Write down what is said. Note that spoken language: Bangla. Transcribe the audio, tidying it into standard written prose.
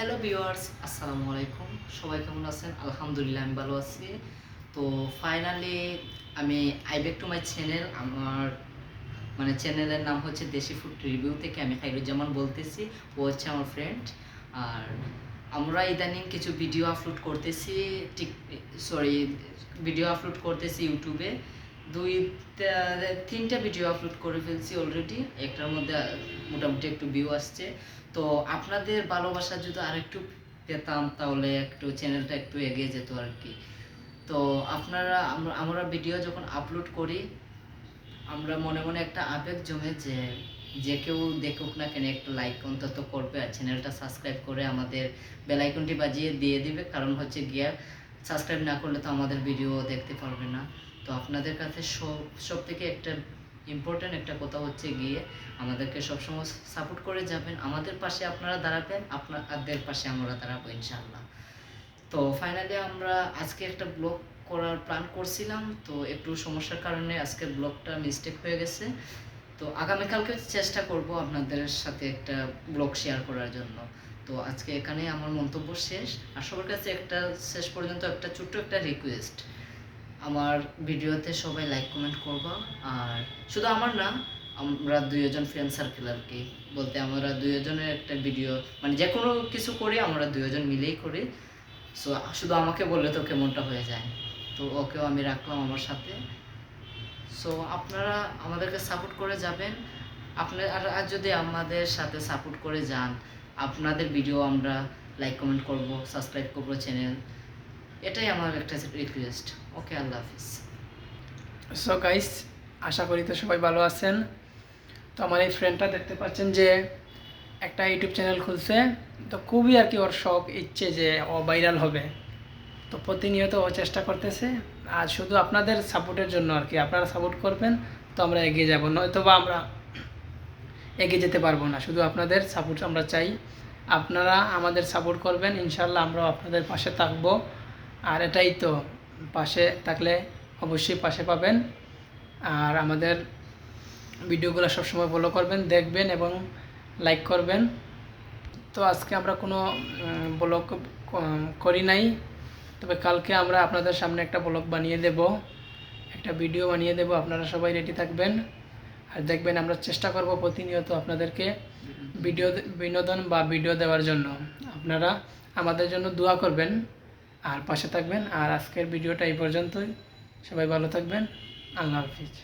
হ্যালো ভিউয়ার্স, আসসালামু আলাইকুম। সবাই কেমন আছেন? আলহামদুলিল্লাহ আমি ভালো আছি। তো ফাইনালি আমি I back to my channel. আমার চ্যানেলের নাম হচ্ছে দেশি ফুড রিভিউ থেকে আমি খাইরুজ্জামান বলতেছি। ও হচ্ছে আমার ফ্রেন্ড। আর আমরা ইদানিং কিছু ভিডিও আপলোড করতেছি, ঠিক সরি ভিডিও আপলোড করতেছি ইউটিউবে। তিনটা ভিডিও আপলোড করে ফেলছি অলরেডি। একটার মধ্যে মোটামুটি একটু ভিউ আসছে। তো আপনাদের ভালোবাসা যদি আরেকটু পেতাম তাহলে একটু চ্যানেলটা একটু এগিয়ে যেত আর কি। তো আমরা ভিডিও যখন আপলোড করি, আমরা মনে মনে একটা আবেগ জমে যে যে কেউ দেখুক না কেন একটা লাইক অন্তত করবে, আর চ্যানেলটা সাবস্ক্রাইব করে আমাদের বেল আইকনটি বাজিয়ে দিয়ে দিবে। কারণ হচ্ছে গিয়া সাবস্ক্রাইব না করলে তো আমাদের ভিডিও দেখতে পারবে না। তো আপনাদের কাছে সব থেকে একটা ইম্পর্ট্যান্ট একটা কথা হচ্ছে গিয়ে আমাদেরকে সবসময় সাপোর্ট করে যাবেন। আমাদের পাশে আপনারা দাঁড়াবেন, আপনাদের পাশে আমরা দাঁড়াবো ইনশাআল্লাহ। তো ফাইনালি আমরা আজকে একটা ব্লগ করার প্ল্যান করছিলাম, তো একটু সমস্যার কারণে আজকের ব্লগটা মিস্টেক হয়ে গেছে। তো আগামীকালকে চেষ্টা করব আপনাদের সাথে একটা ব্লগ শেয়ার করার জন্য। তো আজকে এখানেই আমার মন্তব্য শেষ। আর সবার কাছে একটা শেষ পর্যন্ত একটা ছোট্ট একটা রিকোয়েস্ট, আমার ভিডিওতে সবাই লাইক কমেন্ট করবা। আর শুধু আমার না, আমরা দুইজন ফ্রেন্ড সার্কেল আর কি, বলতে আমরা দুইজনের একটা ভিডিও যে কোনো কিছু করি আমরা দুইজন মিলেই করি। সো শুধু আমাকে বললে তো কেমনটা হয়ে যায়। তো ওকেও আমি রাখলাম আমার সাথে। সো আপনারা আমাদেরকে সাপোর্ট করে যাবেন। আর যদি আমাদের সাথে সাপোর্ট করে যান, আপনাদের ভিডিও আমরা লাইক কমেন্ট করব, সাবস্ক্রাইব করব চ্যানেল। এটাই আমার একটা রিকোয়েস্ট। ওকে, আল্লাহ হাফিজ। সো গাইস, আশা করি তো সবাই ভালো আছেন। তো আমার এই ফ্রেন্ডটা দেখতে পাচ্ছেন যে একটা ইউটিউব চ্যানেল খুলছে। তো খুবই আর কি ওর শখ ইচ্ছে যে ও ভাইরাল হবে। তো প্রতিনিয়ত ও চেষ্টা করতেছে। আর শুধু আপনাদের সাপোর্টের জন্য আর কি, আপনারা সাপোর্ট করবেন তো আমরা এগিয়ে যাব, নয়তো বা আমরা এগিয়ে যেতে পারবো না। শুধু আপনাদের সাপোর্ট আমরা চাই। আপনারা আমাদের সাপোর্ট করবেন, ইনশাল্লাহ আমরাও আপনাদের পাশে থাকবো। আর এটাই তো, পাশে থাকলে অবশ্যই পাশে পাবেন। আর আমাদের ভিডিওগুলো সবসময় ফলো করবেন, দেখবেন এবং লাইক করবেন। তো আজকে আমরা কোনো ব্লগ করি নাই, তবে কালকে আমরা আপনাদের সামনে একটা ব্লগ বানিয়ে দেব, একটা ভিডিও বানিয়ে দেব। আপনারা সবাই রেডি থাকবেন আর দেখবেন। আমরা চেষ্টা করব প্রতিনিয়ত আপনাদেরকে বিনোদন বা ভিডিও দেওয়ার জন্য। আপনারা আমাদের জন্য দোয়া করবেন আর পাশে থাকবেন। আর আজকের ভিডিওটা এই পর্যন্তই। সবাই ভালো থাকবেন। আল্লাহ হাফিজ।